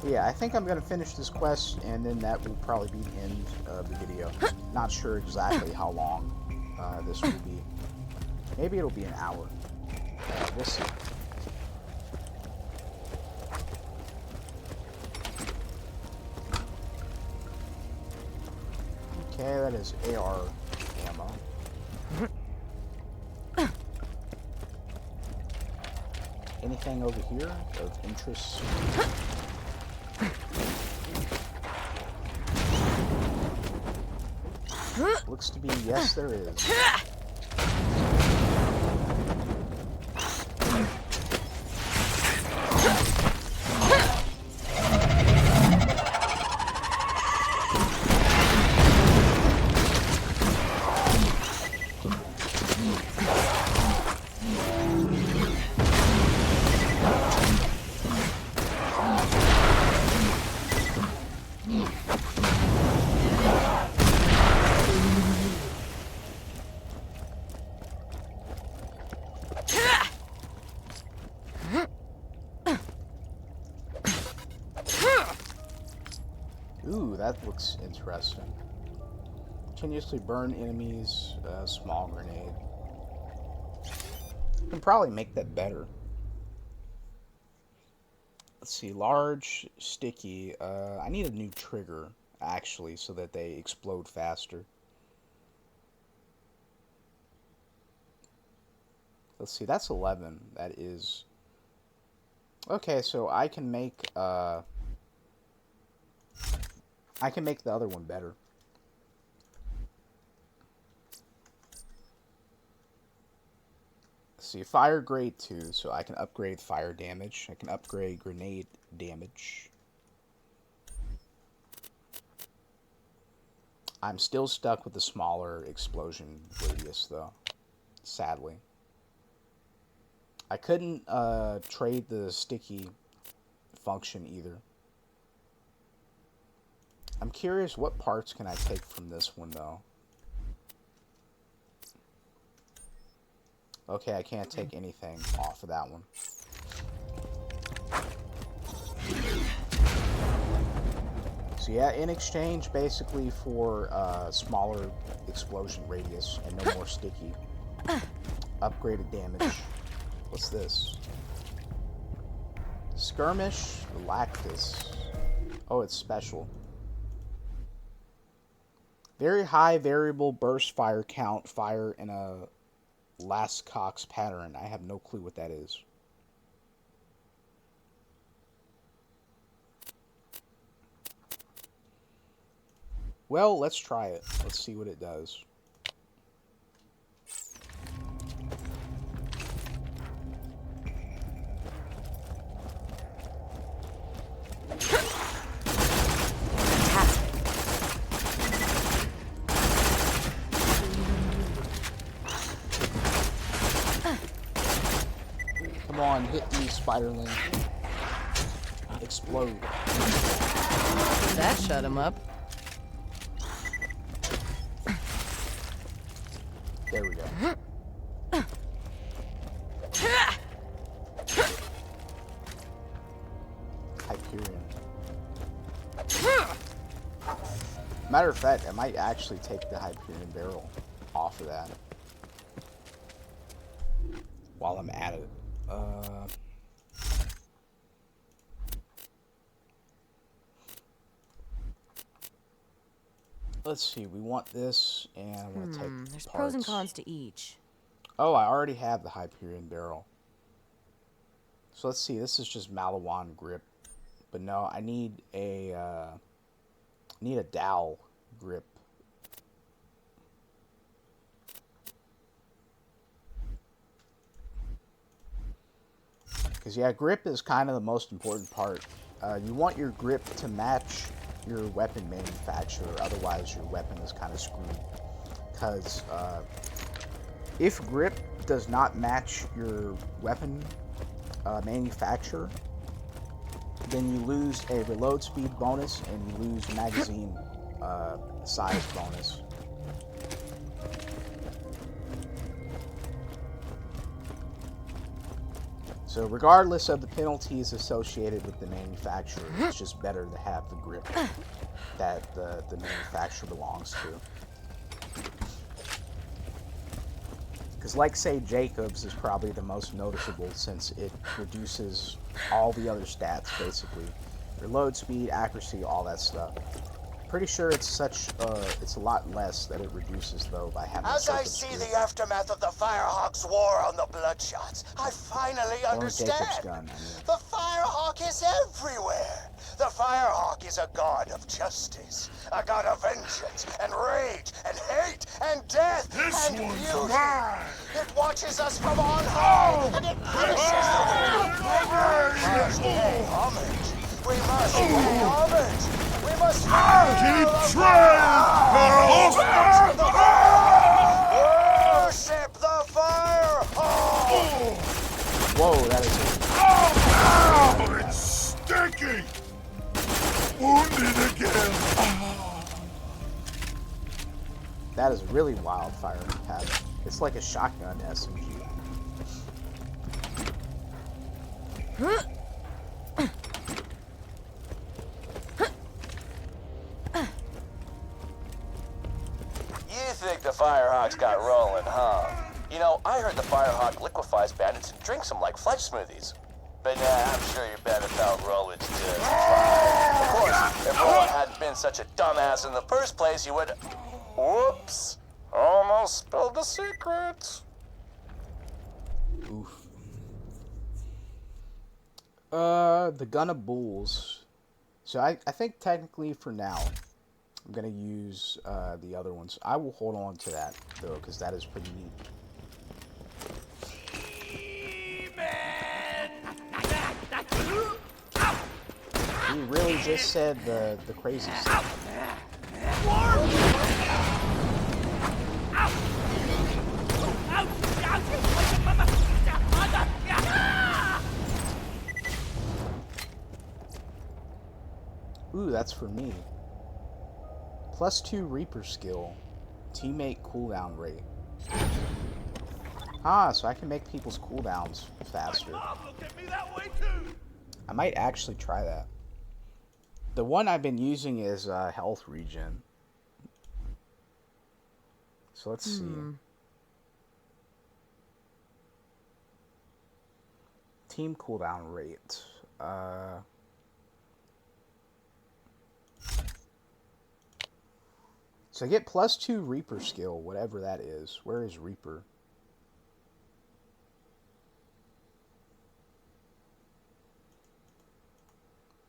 Yeah, I think I'm going to finish this quest, and then that will probably be the end of the video. Not sure exactly how long this will be. Maybe it'll be an hour. We'll see. Okay, that is AR ammo. Anything over here of interest? Looks to be yes, there is. Ooh, that looks interesting. Continuously burn enemies, small grenade. Can probably make that better. Let's see, large, sticky. I need a new trigger, actually, so that they explode faster. Let's see, that's 11. That is... Okay, so I can make the other one better. Let's see, fire grade 2, so I can upgrade fire damage. I can upgrade grenade damage. I'm still stuck with the smaller explosion radius, though, sadly. I couldn't trade the sticky function either. I'm curious, what parts can I take from this one, though? Okay, I can't take anything off of that one. So yeah, in exchange, basically, for smaller explosion radius and no more sticky. Upgraded damage. What's this? Skirmish Lactus. Oh, it's special. Very high variable burst fire count. Fire in a Lascox pattern. I have no clue what that is. Well, let's try it. Let's see what it does. Come on, hit me, Spiderling. Explode. That shut him up. There we go. Hyperion. Matter of fact, I might actually take the Hyperion barrel off of that while I'm at it. Let's see, we want this, and I want to take There's parts. pros and cons to each. Oh, I already have the Hyperion barrel. So let's see, this is just Malawan grip. But no, I need a dowel grip. Because, yeah, grip is kind of the most important part. You want your grip to match your weapon manufacturer, otherwise your weapon is kind of screwed. Because if grip does not match your weapon manufacturer, then you lose a reload speed bonus and you lose magazine size bonus. So regardless of the penalties associated with the manufacturer, it's just better to have the grip that the manufacturer belongs to. Because like, say, Jacobs is probably the most noticeable since it reduces all the other stats, basically. Your load speed, accuracy, all that stuff. Pretty sure it's a lot less that it reduces, though, by having As I see the aftermath of the Firehawk's war on the Bloodshots, I finally understand. Jacob's gun, I mean. The Firehawk is everywhere. The Firehawk is a god of justice, a god of vengeance, and rage, and hate, and death, and beauty. It watches us from on high, and it punishes the wicked. We must pay homage. We must pay homage. We must keep trying! Worship the Firehawk! Whoa, that is Oh, it's stinky! Wounded again! That is really wildfire impact. It's like a shotgun SMG. You think the Firehawks got rolling, huh? You know, I heard the Firehawk liquefies bandits and drinks them like flesh smoothies. But I'm sure your bandit found Rollins just fine. Of course, if Roland hadn't been such a dumbass in the first place, he would... Whoops! Almost spilled the secret. Oof. The Gun of Bulls. So I think technically for now, I'm gonna use the other ones. I will hold on to that though, because that is pretty neat. He really just said the crazy stuff. Ooh, that's for me. +2 Reaper skill. Teammate cooldown rate. Ah, so I can make people's cooldowns faster. I might actually try that. The one I've been using is health regen. So let's see. Team cooldown rate. So I get +2 Reaper skill, whatever that is. Where is Reaper?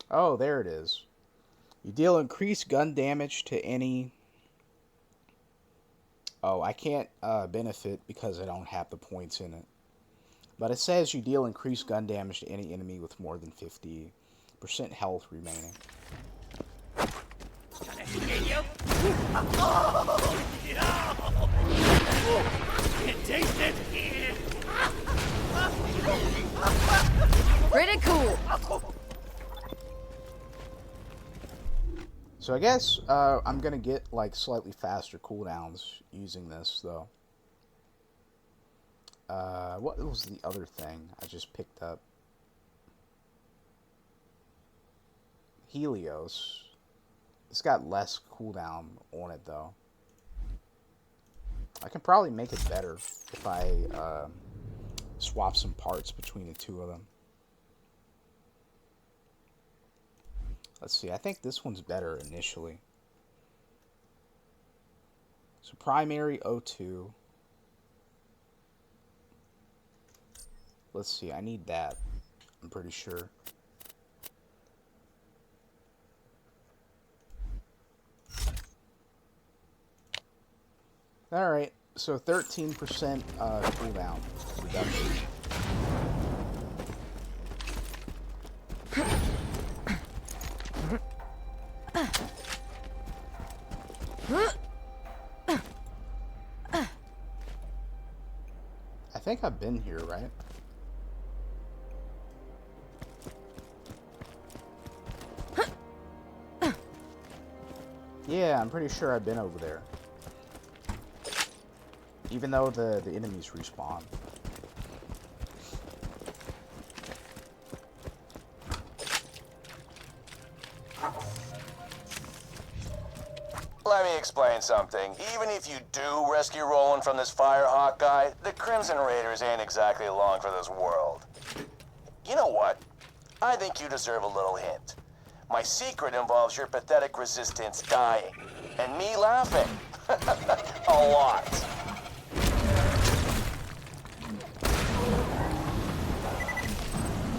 Oh, there it is. You deal increased gun damage to any... Oh, I can't benefit because I don't have the points in it. But it says you deal increased gun damage to any enemy with more than 50% health remaining. Pretty cool. So I guess I'm gonna get like slightly faster cooldowns using this though. What was the other thing I just picked up? Helios. It's got less cooldown on it though. I can probably make it better if I swap some parts between the two of them. Let's see, I think this one's better initially. So primary O2. Let's see, I need that. I'm pretty sure. Alright, so 13% cooldown reduction. I think I've been here, right? Yeah, I'm pretty sure I've been over there. Even though the enemies respawn. Let me explain something. Even if you do rescue Roland from this Firehawk guy, the Crimson Raiders ain't exactly long for this world. You know what? I think you deserve a little hint. My secret involves your pathetic resistance dying, and me laughing. A lot.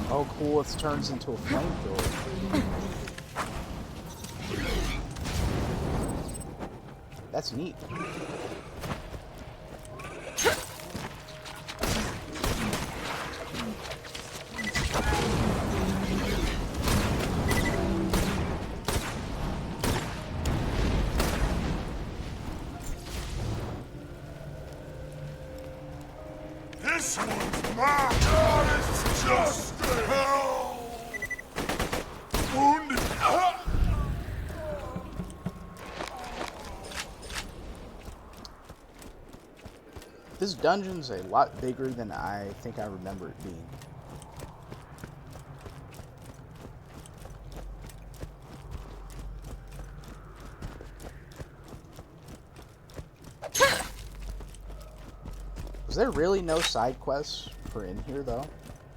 Oh, cool, it turns into a flamethrower. That's neat. This one's mine! God, it's just hell! Wounded! This dungeon's a lot bigger than I think I remember it being. Was there really no side quests for in here though?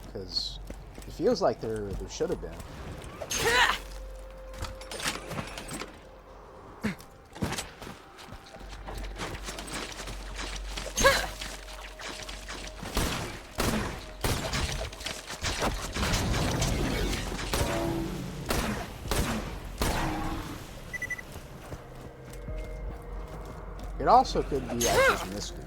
Because it feels like there should have been. It also could be I just missed it.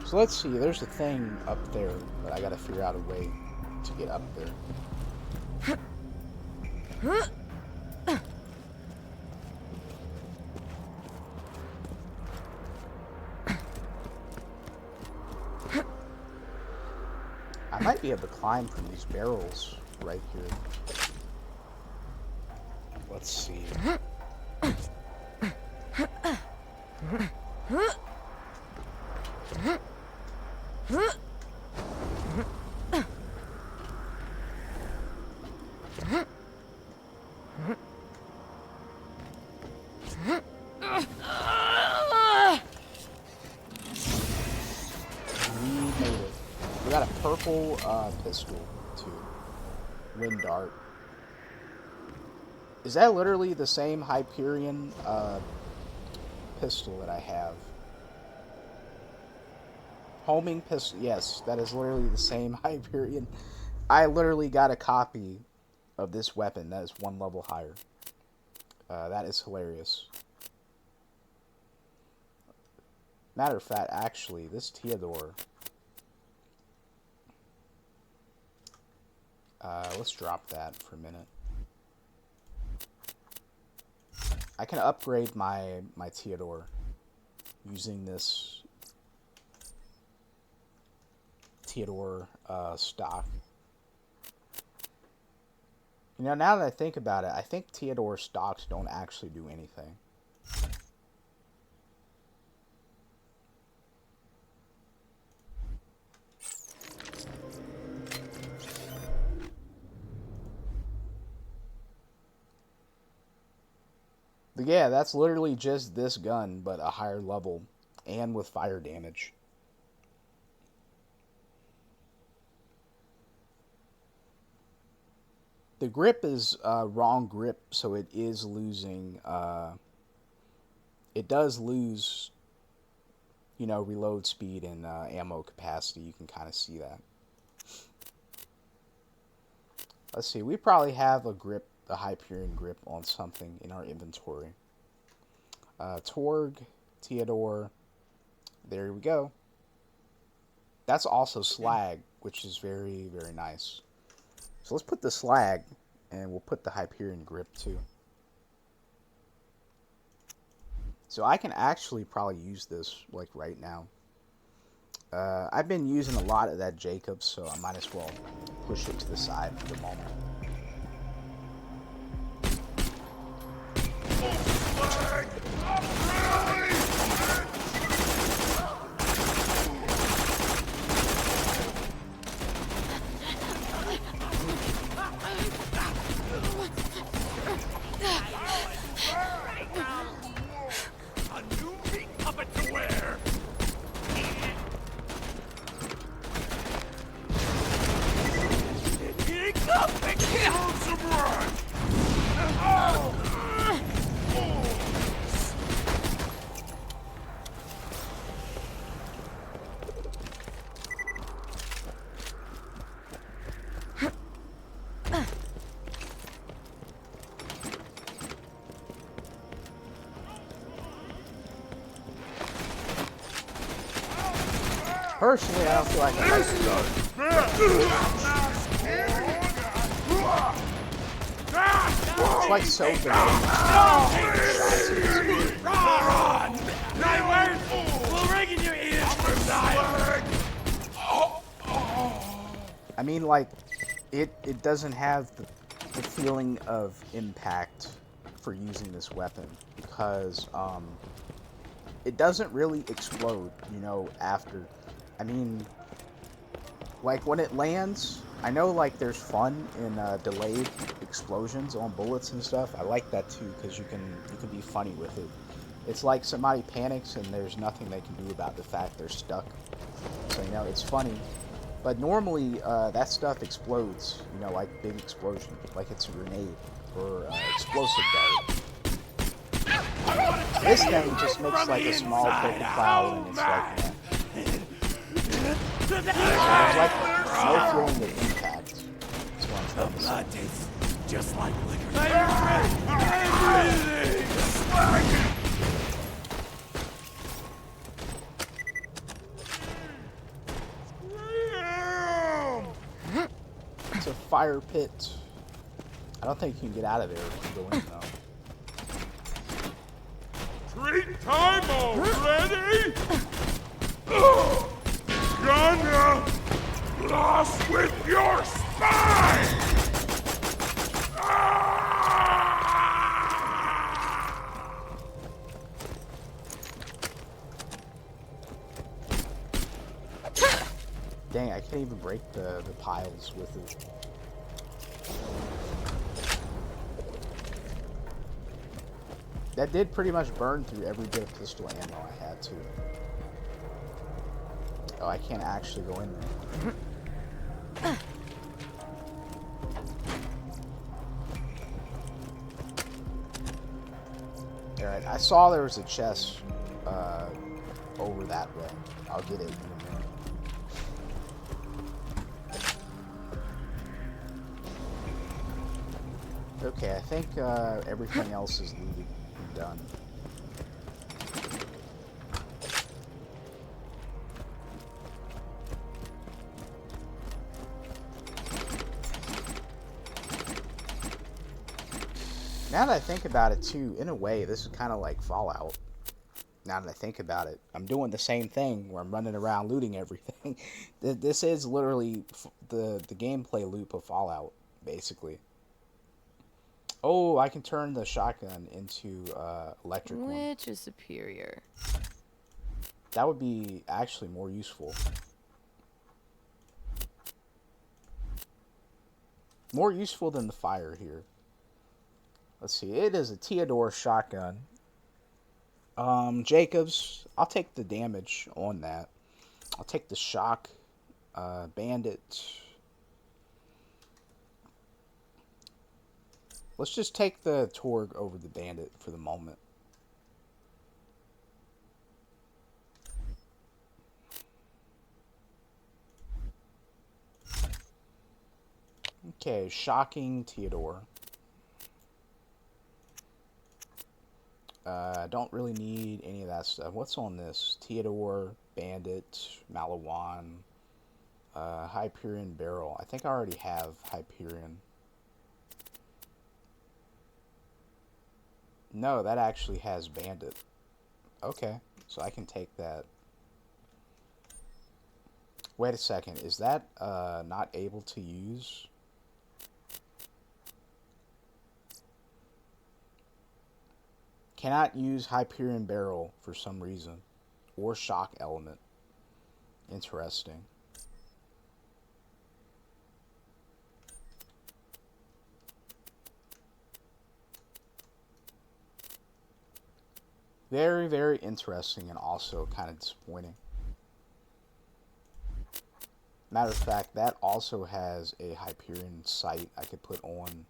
So let's see, there's a thing up there, but I gotta figure out a way to get up there. I might be able to climb from these barrels right here. Let's see. We got a purple pistol too. Wind dart. Is that literally the same Hyperion pistol that I have? Homing pistol. Yes, that is literally the same Hyperion. I literally got a copy of this weapon that is one level higher. That is hilarious. Matter of fact, actually, this Theodore. Let's drop that for a minute. I can upgrade my Theodore using this Theodore stock. You know, now that I think about it, I think Theodore stocks don't actually do anything. But yeah, that's literally just this gun, but a higher level, and with fire damage. The grip is wrong grip, so it is losing, it does lose, you know, reload speed and ammo capacity. You can kind of see that. Let's see, we probably have a grip, a Hyperion grip on something in our inventory. Torg, Theodore, there we go. That's also slag, which is very, very nice. So let's put the slag, and we'll put the Hyperion grip too. So I can actually probably use this, like, right now. I've been using a lot of that Jacobs, so I might as well push it to the side for the moment. Slag! Personally, I don't feel like This does it's like so delayed. I mean, like, it doesn't have the feeling of impact for using this weapon because it doesn't really explode, you know, after. I mean, like when it lands, I know like there's fun in delayed explosions on bullets and stuff. I like that too because you can be funny with it. It's like somebody panics and there's nothing they can do about the fact they're stuck. So you know it's funny, but normally that stuff explodes. You know, like big explosion, like it's a grenade or explosive dart. This thing just makes like a small purple cloud and it's like that. So there's like no feeling of impact. That's what I'm trying to say. Tastes just like liquor. It's a fire pit. I don't think you can get out of there if you go in though. treat time already? Gonna lost with your spine! Dang, I can't even break the piles with it. That did pretty much burn through every bit of pistol ammo I had to. Oh, I can't actually go in there. Alright, I saw there was a chest over that way. I'll get it in a minute. Okay, I think everything else is looted and done. Now that I think about it too, in a way, this is kind of like Fallout. Now that I think about it, I'm doing the same thing where I'm running around looting everything. This is literally the gameplay loop of Fallout, basically. Oh, I can turn the shotgun into electric one. Which is superior? That would be actually more useful. More useful than the fire here. Let's see, it is a Theodore shotgun. Jacobs, I'll take the damage on that. I'll take the shock. Bandit. Let's just take the Torg over the Bandit for the moment. Okay, shocking Theodore. I don't really need any of that stuff. What's on this? Theodore, Bandit, Malawan, Hyperion Barrel. I think I already have Hyperion. No, that actually has Bandit. Okay, so I can take that. Wait a second, is that not able to use? Cannot use Hyperion Barrel for some reason. Or Shock Element. Interesting. Very, very interesting and also kind of disappointing. Matter of fact, that also has a Hyperion sight I could put on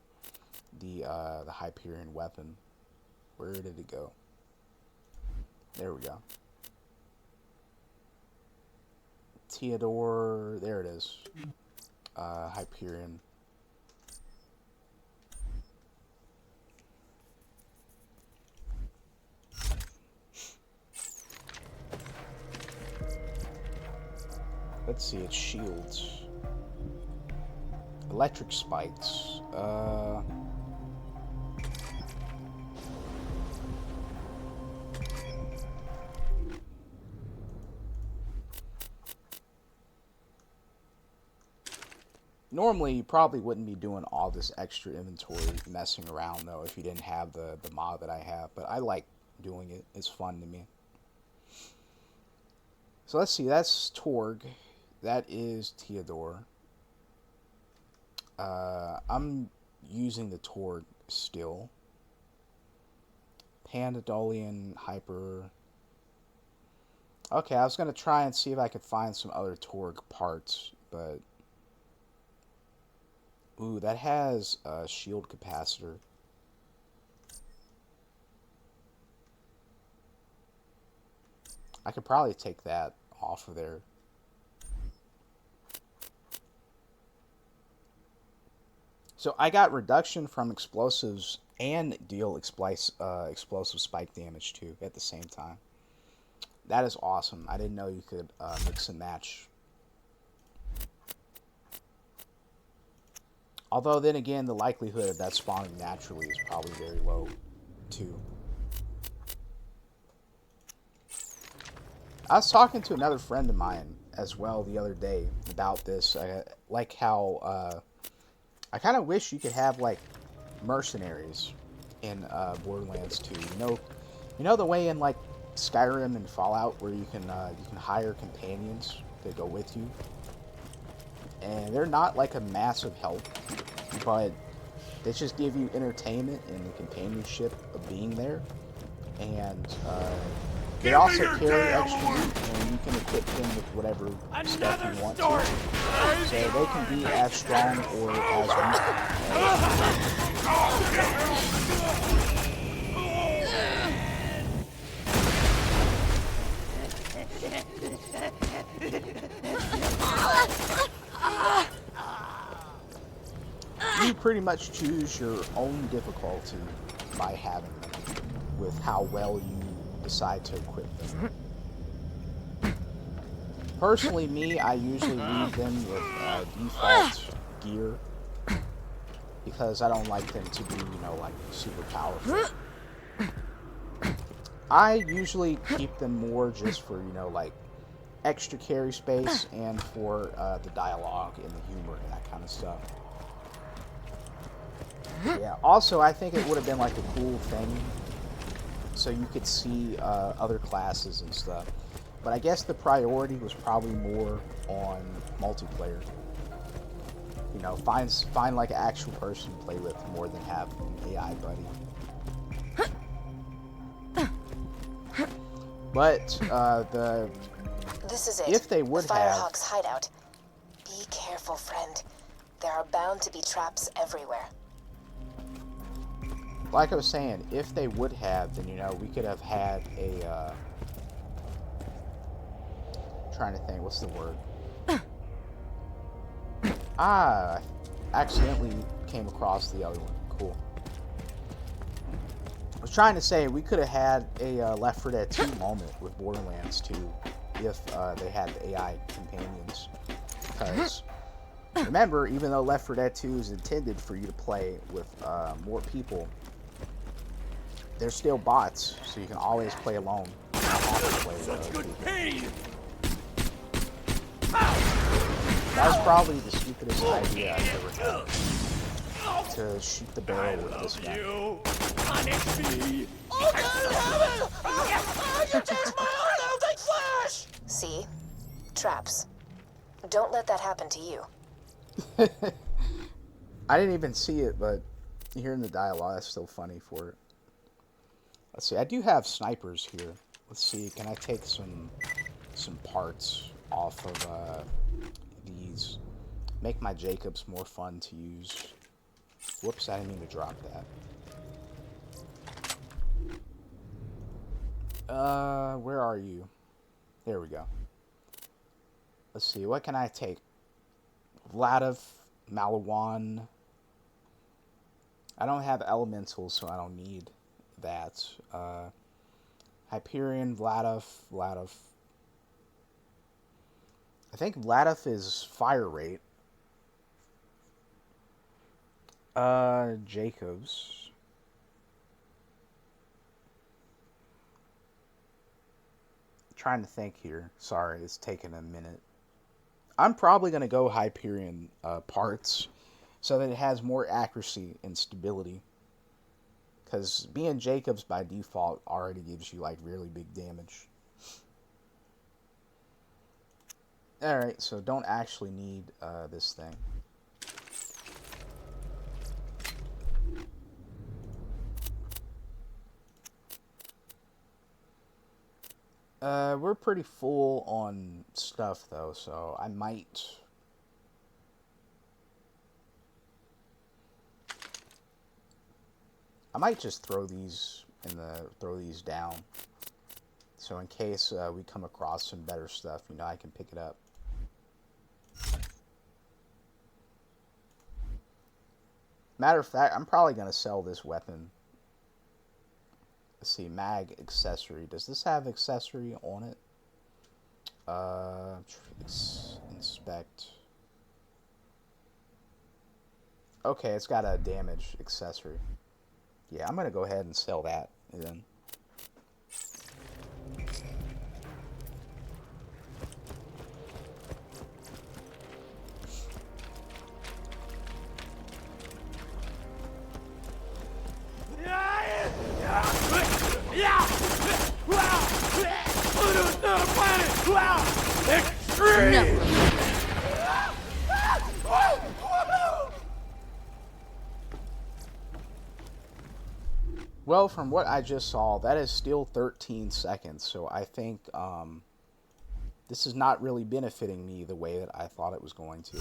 the Hyperion weapon. Where did it go? There we go. Theodore, there it is. Hyperion. Let's see, it's shields. Electric spikes. Normally, you probably wouldn't be doing all this extra inventory messing around, though, if you didn't have the mod that I have. But I like doing it. It's fun to me. So let's see. That's Torg. That is Theodore. I'm using the Torg still. Pandadolian Hyper. Okay, I was going to try and see if I could find some other Torg parts, but... Ooh, that has a shield capacitor. I could probably take that off of there. So I got reduction from explosives and deal explosive spike damage too at the same time. That is awesome. I didn't know you could mix and match. Although, then again, the likelihood of that spawning naturally is probably very low, too. I was talking to another friend of mine as well the other day about this. Like how, I kind of wish you could have, like, mercenaries in Borderlands 2. You know the way in, like, Skyrim and Fallout where you can hire companions that go with you? And they're not like a massive help, but they just give you entertainment and the companionship of being there. And they also carry extra loot, and you can equip them with whatever stuff you want to. So they can be as strong or as weak. You pretty much choose your own difficulty by having them, with how well you decide to equip them. Personally, me, I usually leave them with default gear, because I don't like them to be, like, super powerful. I usually keep them more just for, like, extra carry space and for the dialogue and the humor and that kind of stuff. Yeah, also, I think it would have been, like, a cool thing so you could see other classes and stuff. But I guess the priority was probably more on multiplayer. Find like an actual person to play with more than have an AI buddy. But This is it. if they would the have, Firehawk's hideout. Be careful, friend. There are bound to be traps everywhere. like I was saying, if they would have, then we could have had a. Trying to think, what's the word? I accidentally came across the other one. Cool. I was trying to say we could have had a Left 4 Dead 2 moment with Borderlands 2 if they had AI companions. Because remember, even though Left 4 Dead 2 is intended for you to play with more people, there's still bots, so you can always play alone. Such good pain! That was probably the stupidest idea I've ever had. To shoot the barrel with this gun. You punish me! Oh, God, heaven! You takes my heart out like flash! See? Traps. Don't let that happen to you. I didn't even see it, but hearing the dialogue, that's still funny for it. Let's see, I do have snipers here. Let's see, can I take some parts off of these? Make my Jacobs more fun to use. Whoops, I didn't mean to drop that. Where are you? There we go. Let's see, what can I take? Vladiv, Malawan. I don't have elementals, so I don't need that. Hyperion, Vladiv. I think Vladiff is fire rate. Jacobs. Trying to think here. Sorry, it's taking a minute. I'm probably going to go Hyperion parts so that it has more accuracy and stability. Because being Jacobs by default already gives you like really big damage. Alright, so don't actually need this thing. We're pretty full on stuff though, so I might just throw these down. So in case we come across some better stuff, you know, I can pick it up. Matter of fact, I'm probably going to sell this weapon. Let's see, mag accessory. Does this have accessory on it? Inspect. Okay, it's got a damage accessory. Yeah, I'm going to go ahead and sell that then. Well, from what I just saw, that is still 13 seconds, so I think this is not really benefiting me the way that I thought it was going to.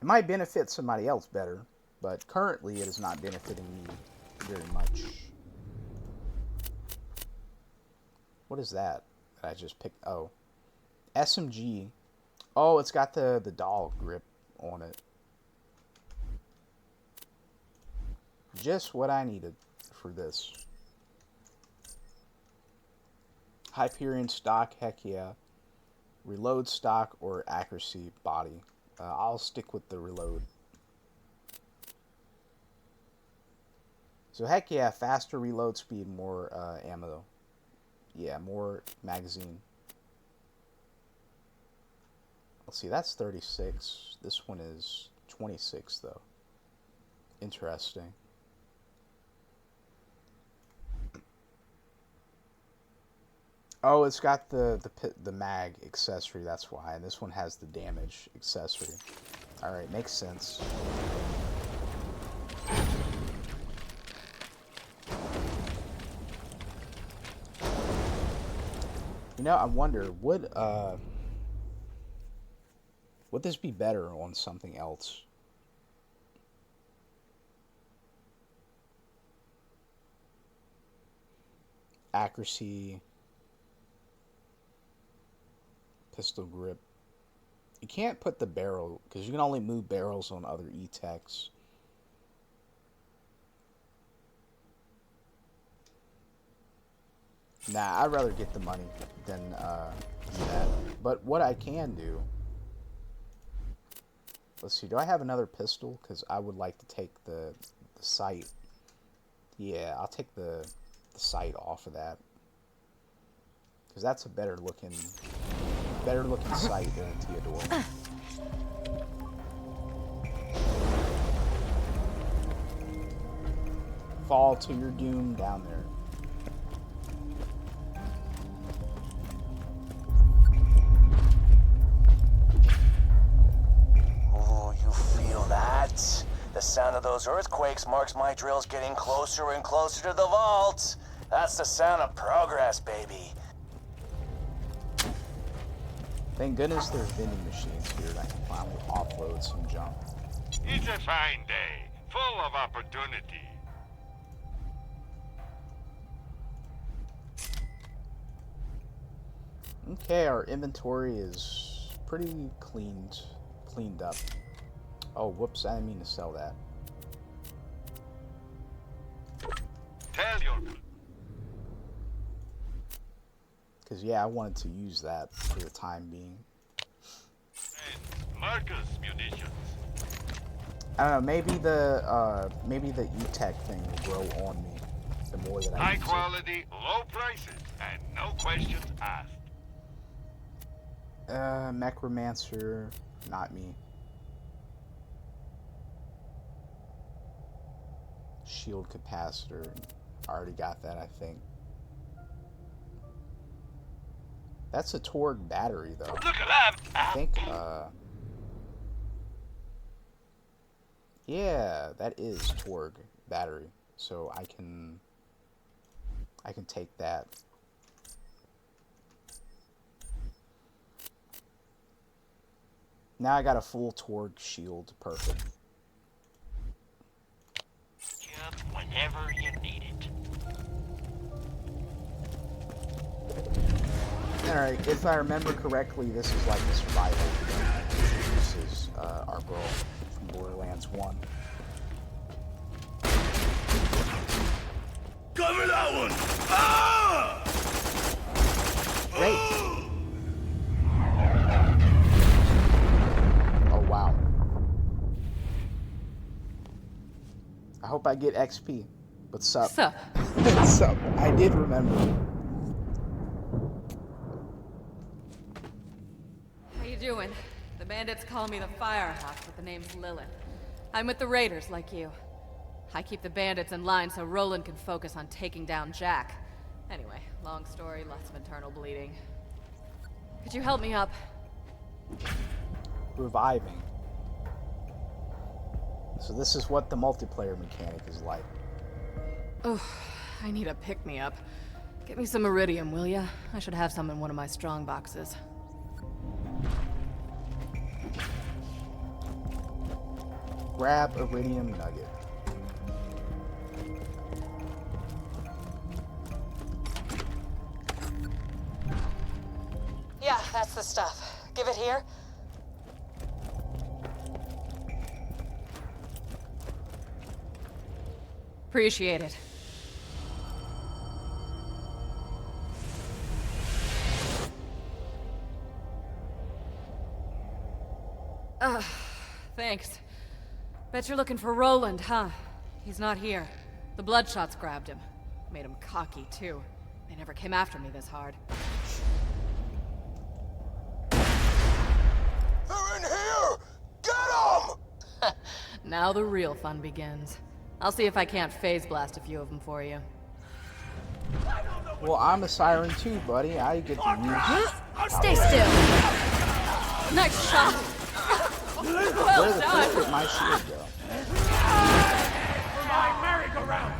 It might benefit somebody else better, but currently it is not benefiting me very much. What is that I just picked? Oh, SMG. Oh, it's got the doll grip on it. Just what I needed for this. Hyperion stock, heck yeah. Reload stock or accuracy body. I'll stick with the reload. So heck yeah, faster reload speed, more ammo. Yeah, more magazine. Let's see, that's 36. This one is 26 though. Interesting. Oh, it's got the mag accessory, that's why. And this one has the damage accessory. Alright, makes sense. You know, I wonder, would this be better on something else? Accuracy, pistol grip. You can't put the barrel, because you can only move barrels on other E-Techs. Nah, I'd rather get the money than do that. But what I can do... Let's see, do I have another pistol? Because I would like to take the sight. Yeah, I'll take the sight off of that. Because that's a better looking sight than Theodore. Fall to your doom down there. Oh, you feel that? The sound of those earthquakes marks my drills getting closer and closer to the vault. That's the sound of progress, baby. Thank goodness there's vending machines here that I can finally offload some junk. It's a fine day, full of opportunity. Okay, our inventory is pretty cleaned up. Oh, whoops, I didn't mean to sell that. Tell your Because, yeah, I wanted to use that for the time being. friends Marcus munitions. I don't know, maybe the E-Tech thing will grow on me the more that I High use quality, low prices, and no questions asked. it. Necromancer, not me. Shield capacitor, I already got that, I think. That's a Torg battery, though. Look alive! I think, yeah, that is Torg battery. So I can take that. Now I got a full Torg shield. Perfect. Just whenever you need it. Alright, if I remember correctly, this is like a survival game that introduces our girl from Borderlands 1. Cover that one! Ah! Great! Oh, wow. I hope I get XP. What's up? Sup? What's up? I did remember. How you doing? The bandits call me the Firehawk, but the name's Lilith. I'm with the Raiders, like you. I keep the bandits in line so Roland can focus on taking down Jack. Anyway, long story, lots of internal bleeding. Could you help me up? Reviving. So this is what the multiplayer mechanic is like. Oh, I need a pick-me-up. Get me some iridium, will ya? I should have some in one of my strong boxes. Grab iridium nugget. Yeah, that's the stuff. Give it here. Appreciate it. Thanks. Bet you're looking for Roland, huh? He's not here. The Bloodshots grabbed him. Made him cocky, too. They never came after me this hard. They're in here! Get them! Now the real fun begins. I'll see if I can't phase blast a few of them for you. Well, I'm a siren too, buddy. I get to use. Stay still! Nice shot! Where Well the done! frick did my shield go? For my merry-go-round!